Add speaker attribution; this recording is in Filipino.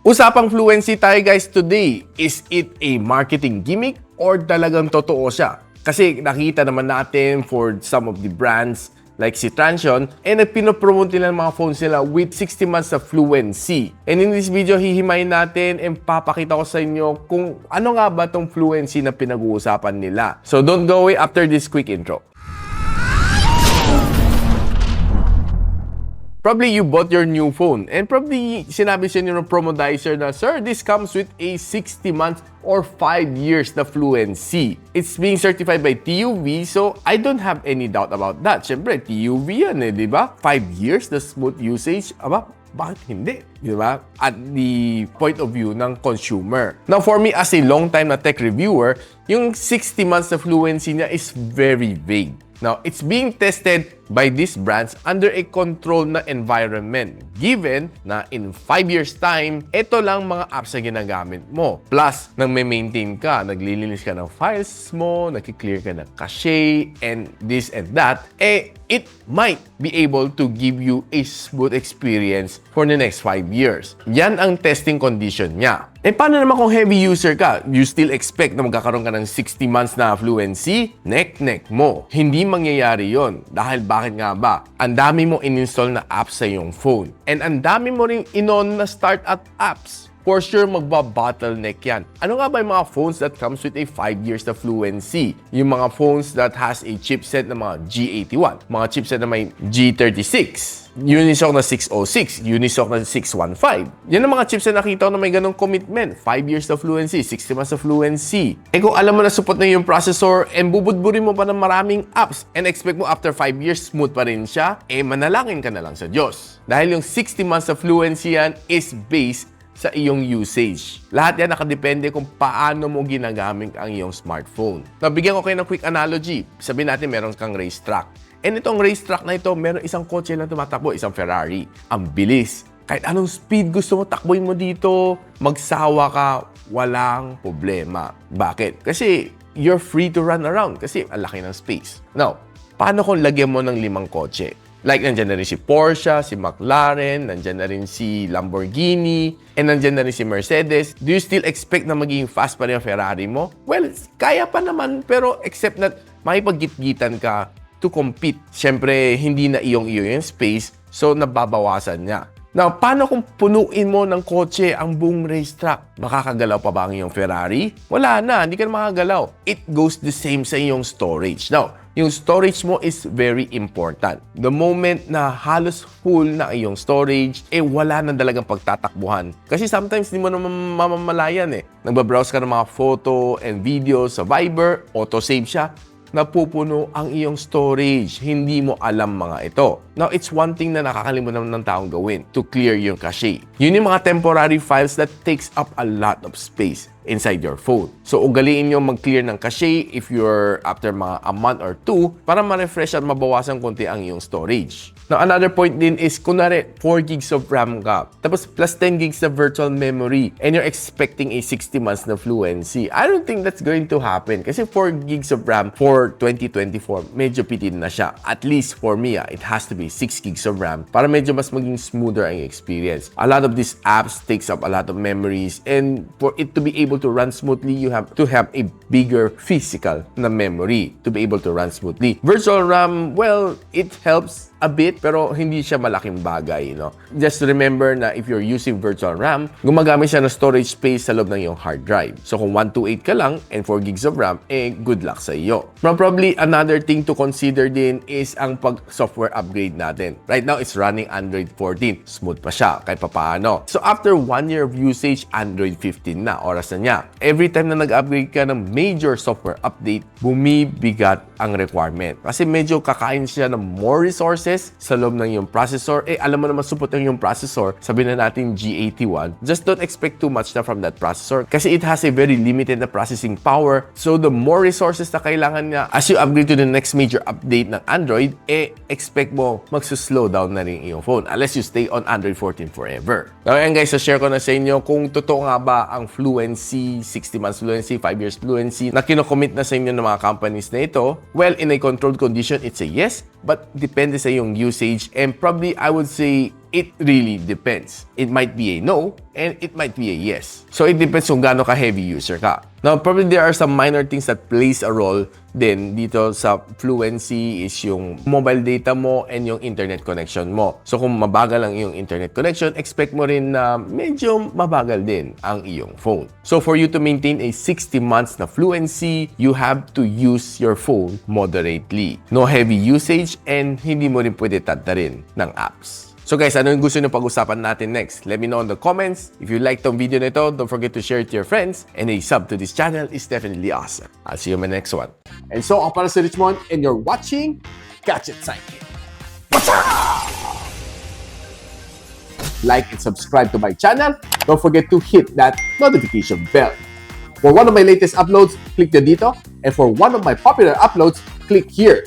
Speaker 1: Usapang fluency tayo guys today. Is it a marketing gimmick or talagang totoo siya? Kasi nakita naman natin for some of the brands like si Transsion, nagpinopromote nila ng mga phones nila with 60 months of fluency. And in this video, hihimayin natin and papakita ko sa inyo kung ano nga ba tong fluency na pinag-uusapan nila. So don't go away after this quick intro. Probably you bought your new phone and probably sinabi sa inyo ng promodizer na, Sir, this comes with a 60 months or 5 years na fluency. It's being certified by TUV, so I don't have any doubt about that. Siyempre, TUV yan di ba? 5 years na smooth usage. Aba, bakit hindi? Di ba? At the point of view ng consumer. Now, for me, as a long time na tech reviewer, yung 60 months na fluency niya is very vague. Now, it's being tested by these brands under a controlled na environment. Given na in 5 years time, ito lang mga apps na ginagamit mo. Plus, nang maintain ka, naglilinis ka ng files mo, nagki-clear ka ng cache, and this and that, it might be able to give you a smooth experience for the next 5 years. Yan ang testing condition niya. Paano naman kung heavy user ka? You still expect na magkakaroon ka ng 60 months na fluency? Neck mo. Hindi mangyayari yon. Dahil bakit nga ba? Ang dami mo in-install na apps sa iyong phone. And ang dami mo rin in-on na startup apps. For sure, magba-bottleneck yan. Ano nga ba yung mga phones that comes with a 5 years na fluency? Yung mga phones that has a chipset na mga G81, mga chipset na may G36, Unisoc na 606, Unisoc na 615. Yan ang mga chipset na nakita ko na may ganong commitment. 5 years na fluency, 60 months na fluency. Kung alam mo na support na yung processor and bubudburin mo pa ng maraming apps and expect mo after 5 years smooth pa rin siya, manalangin ka na lang sa Diyos. Dahil yung 60 months na fluency yan is based sa iyong usage. Lahat yan nakadepende kung paano mo ginagamit ang iyong smartphone. Nabigyan ko kayo ng quick analogy. Sabihin natin meron kang racetrack. And itong racetrack na ito, meron isang kotse lang tumatakbo, isang Ferrari. Ang bilis. Kahit anong speed gusto mo, takboy mo dito, magsawa ka, walang problema. Bakit? Kasi you're free to run around kasi ang laki ng space. Now, paano kung lagyan mo ng 5 kotse? Like, nandyan na rin si Porsche, si McLaren, nandyan na rin si Lamborghini, and nandyan na rin si Mercedes. Do you still expect na magiging fast pa rin ang Ferrari mo? Well, kaya pa naman, pero except that makipag-git-gitan ka to compete. Siyempre, hindi na iyong-iyo yung space, so nababawasan niya. Now, paano kung punuin mo ng kotse ang buong racetrack? Makakagalaw pa ba ang iyong Ferrari? Wala na, hindi ka na makagalaw. It goes the same sa iyong storage. Now, yung storage mo is very important. The moment na halos full na iyong storage, wala na talagang pagtatakbuhan. Kasi sometimes hindi mo na mamamalayan Nagbabrowse ka ng mga photo and videos sa Viber, auto-save siya, napupuno ang iyong storage. Hindi mo alam mga ito. Now, it's one thing na nakakalimutan ng taong gawin to clear yung cache. Yun yung mga temporary files that takes up a lot of space inside your phone. So, ugaliin nyo mag-clear ng cache if you're after mga a month or 2 para ma-refresh at mabawasan konti ang iyong storage. Now, another point din is, kunwari, 4 gigs of RAM ka, tapos plus 10 gigs na virtual memory, and you're expecting a 60 months na fluency. I don't think that's going to happen kasi 4 gigs of RAM for 2024, medyo pitin na siya. At least for me, it has to be 6 gigs of RAM para medyo mas maging smoother ang experience. A lot of these apps takes up a lot of memories, and for it to be able to run smoothly, you have to have a bigger physical na memory to be able to run smoothly. Virtual RAM, well, it helps a bit, pero hindi siya malaking bagay, Just remember na if you're using virtual RAM, gumagamit siya ng storage space sa loob ng iyong hard drive. So kung 128 ka lang and 4 gigs of RAM, good luck sa iyo. Probably another thing to consider din is ang pag-software upgrade natin. Right now, it's running Android 14. Smooth pa siya, kahit papaano. So after 1 year of usage, Android 15 na, oras na niya. Every time na nag-upgrade ka ng major software update, bumibigat ang requirement. Kasi medyo kakain siya ng more resources sa loob ng iyong processor. Alam mo naman support ng iyong processor, sabihin na natin G81. Just don't expect too much na from that processor kasi it has a very limited na processing power. So the more resources na kailangan niya as you upgrade to the next major update ng Android, expect mo magsuslow down na rin iyong phone unless you stay on Android 14 forever. Now, ayan guys, share ko na sa inyo kung totoo nga ba ang fluency, 60 months fluency, 5 years fluency na kinocommit na sa inyo ng mga companies na ito. Well, in a controlled condition, it's a yes, but depende sa iyong usage, and probably I would say It really depends. It might be a no, and it might be a yes. So it depends kung gaano ka-heavy user ka. Now, probably there are some minor things that plays a role din dito sa fluency is yung mobile data mo and yung internet connection mo. So kung mabagal ang iyong internet connection, expect mo rin na medyo mabagal din ang iyong phone. So for you to maintain a 60 months na fluency, you have to use your phone moderately. No heavy usage and hindi mo rin pwede tadtarin ng apps. So guys, ano yung gusto nyo pag-usapan natin next? Let me know in the comments. If you liked tong video na ito, don't forget to share it to your friends. And a sub to this channel is definitely awesome. I'll see you in my next one. And so, ako para si Richmond, and you're watching Gadget Sidekick. Like and subscribe to my channel. Don't forget to hit that notification bell. For one of my latest uploads, click the dito. And for one of my popular uploads, click here.